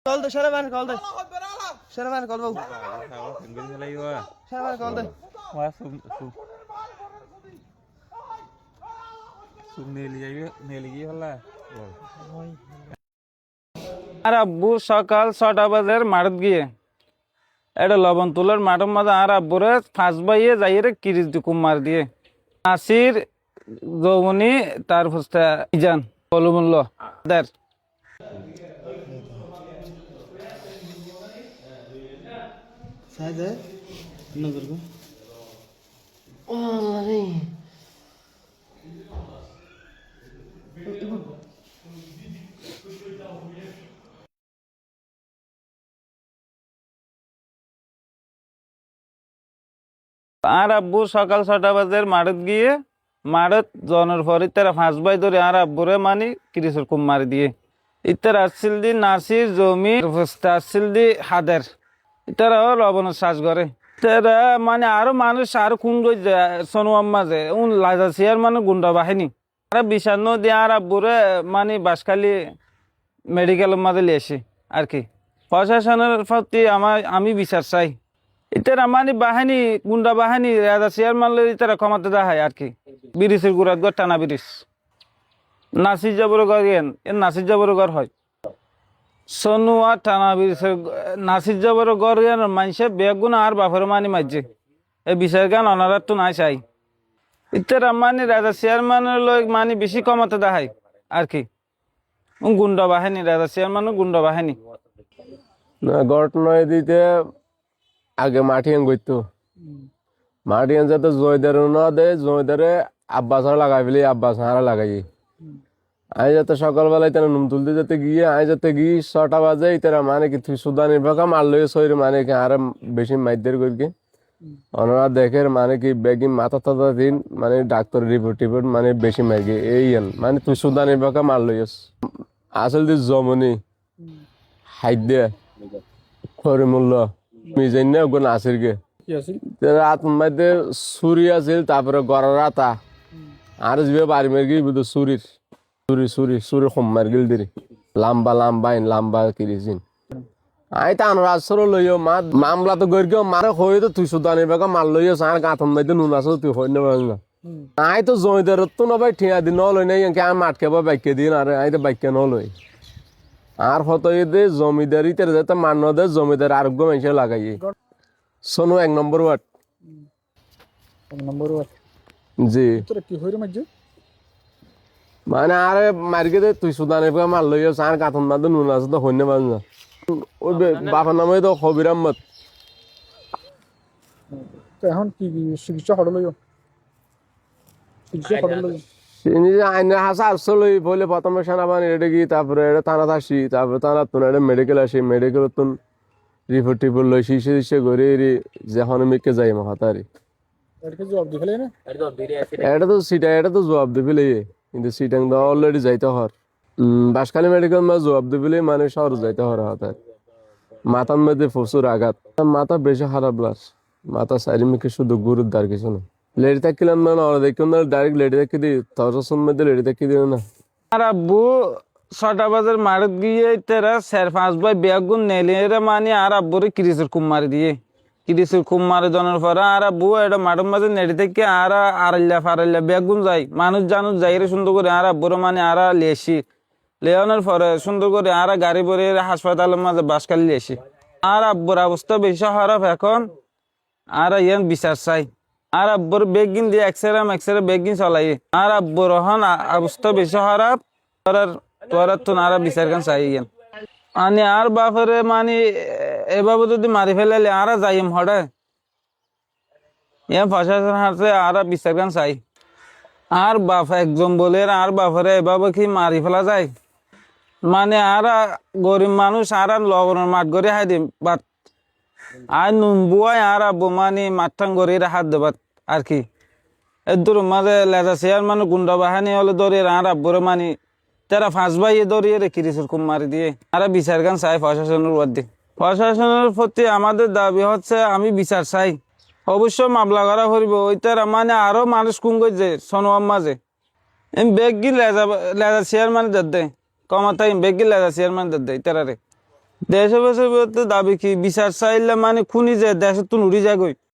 call দে শেরবান call দে শেরবান call বাবু শেরবান call দে আর আব্বু সকাল 6টা বাজে মাঠত গিয়ে এটা লবণ তুলার মাঠের মাঝে আর আব্বুরে ফাঁস বাইয়ে যাইয়ে কিরিচ দুকুম মার দিয়ে নাসির যৌবনী তার ফুস্তা ইজান কলমুল্ল দের সাইদে নজর কো আল্লাহ রে আর আব্বু সকাল 6টা বাজে মাঠত গিয়ে মাঠত জনের পরে তারা ফাঁস বাই ধরে আর আব্বুরে মানে কিরিচের কুম মারি দিয়ে ইতার আসছিল দি নাসির জমি ফুস্তা আসছিল দি হাদের ইতারাও লবণের শ্বাস করে তারা মানে আরো মানুষ আরো কুন্ড সোনোয়াম মাঝে লাজা সিয়ার মানে গুন্ডা বাহিনী আর বিষান্ন দিয়ে আর আব্বুরে মানে বাসখালী মেডিকেলের মাঝে লিয়েছে আর কি প্রশাসনের প্রতি আমি বিচার চাই ইতারা মানে বাহিনী গুন্ডা বাহিনী রাজা সিয়ার মানলে ইতারা ক্ষমাতে দেখায় আর কি ব্রিজের গুড়াত গড় টানা ব্রিজ নাসির যাবর গড় এর নাসির যাবর গড় হয় সোনুয়া টানা ব্রিজের নাসির যাবর গড় মানুষের বেগুন আর বাপের মানি মারছে এই বিচার গান অনারার তো নাই চাই ইতারা মানে রাজা চেয়ারম্যানের লোক মানে বেশি ক্ষমতা দেখায় আর কি গুন্ডা বাহিনী রাজা চেয়ারম্যান গুন্ডা বাহিনী ঘটনায় দিতে আগে মাটিয়ান করতো মাটিয়ান যাতে জয়দার না দেয় জয়দারে আব্বাস লাগাই ফেলি আব্বাস হারা লাগাই আই যাতে সকালবেলায় তারা নুম তুলতে যেতে গিয়ে আই যাতে গিয়ে 6টা বাজে তারা মানে কি তুই সুদানির ভাকা মারল শরীর মানে কি আর বেশি মাইদের করি ওনারা দেখে মানে কি বেগি মাথা টাথা দিন মানে ডাক্তার রিপোর্ট মানে বেশি মাইগে এই মানে তুই সুদানির ভাকা মারল আসল দি জমনি হাইদে খরিমুল্ল মিজাইন না ওগুলো নাসির গে রাত মধ্যে সুরি আছিল তারপরে গড়ার আতা আর যে বাড়ি মেরে গিয়ে বুঝো সুরি কম মার গিল দিরি লাম্বা কিরিছিন আই তা আনরাসর লইও মামলা তো গড় গিয়ে মারে হয়ে তো তুই সুদানি বেগা মার লইও আর গাঁথন মধ্যে নুন আসো তুই হই না আই তো জমিদার তো না ভাই ঠিয়া দিন নলই নাই আমি মাঠকে বা বাইকে দিন আর আই তো বাইকে নলই আর হতো দে জমিদারি তেরে যেতে মান দে জমিদার আরোগ্য মানুষে লাগাই সোনু 1 নম্বর ওয়ার্ড জি মানে আরে মার্কে দে তুই সুদানের মার লইও আর গাঁথন মাদে নুন আছে তো হইনে পার না ওই বাবার নামে তো খবির আহমদ এখন কি চিকিৎসা হল আইনের হাসা আসলে বলে প্রথমে সেনাবাহিনী এটা গিয়ে তারপরে এটা থানাত আসি তারপরে থানাত এটা মেডিকেল আসি মেডিকেল তুন রিপোর্ট লই শিশে করে যখন মিকে যাই মাথারি এটা তো জবাব দিবিলে কিন্তু সিটাং তো অলরেডি যাইতে হর বাসখালী মেডিকেল মা জবাব দিবিলে মানে শহর যাইতে হর হাতার মাথার মধ্যে প্রচুর আঘাত মাথা বেশি খারাপ লাস মাথা চারিমিকে শুধু গুরুর দার কিছু না লেডি থাকিলাম না ওরা দেখুন না ডাইরেক্ট লেডি দেখি দিই তরসন মধ্যে লেডি দেখি দিও না আর আব্বু 6টা বাজে মারত গিয়ে তারা 4-5 ভাই বেগুন নেলে মানে আর আব্বুরে কিরিচের কুম মারি দিয়ে কিরিচের কুম মারি দেওয়ার পরে আর আব্বু এটা মাঠের মাঝে নেড়ে থেকে আর আড়াইলা বেগুন যায় মানুষ যাই সুন্দর করে আর আব্বুরে মানে আর লেসি লেওয়ানোর পরে সুন্দর করে আর গাড়ি ভরে হাসপাতালের মাঝে বাসখালী লেসি আর আব্বুর অবস্থা বেশি খারাপ এখন আর ইয়ান বিচার চাই আর আব্বুর বেগিন দিয়ে এক্সরে বেগিন চলাই আর আব্বুর হন অবস্থা বেশি খারাপ তোরা তো নারা বিচার গান চাই ইয়ান মানে আর বাপরে মানে এভাবে যদি মারি ফেলালে আর যাইম হড়ে ইয়ান প্রশাসন হাতে আর বিচার গান চাই আর বাপ একজন বলে আর বাপরে এভাবে কি মারি ফেলা যায় মানে আর গরিব মানুষ আর লবণের মাঠ করে হাই দিম বাট আর নুন বুয়াই আর আব্বু মানে মাঠাং করে হাত দেবাত আর কি এর মাঝে লেজা চেয়ার মানে গুন্ডা বাহানি হলে দৌড়িয়ে আর আব্বুরে মানে তারা 5 ভাই দৌড়িয়ে কিরিচের কুম মারি দিয়ে আর বিচার গান চাই প্রশাসনের ওয়ার্ডে প্রশাসনের প্রতি আমাদের দাবি হচ্ছে আমি বিচার চাই অবশ্যই মামলা করা করিব ওই তারা মানে আরো মানুষ কুম করছে সোনোয়াম মাঝে বেগ গি লেজা চেয়ারম্যান দেয় কমাতাই বেগ গি লেজা চেয়ারম্যান দেয় তারারে দেশে বসে দাবি কি বিচার চাইলে মানে খুনি যে দেশে তুন উড়ি যায় গই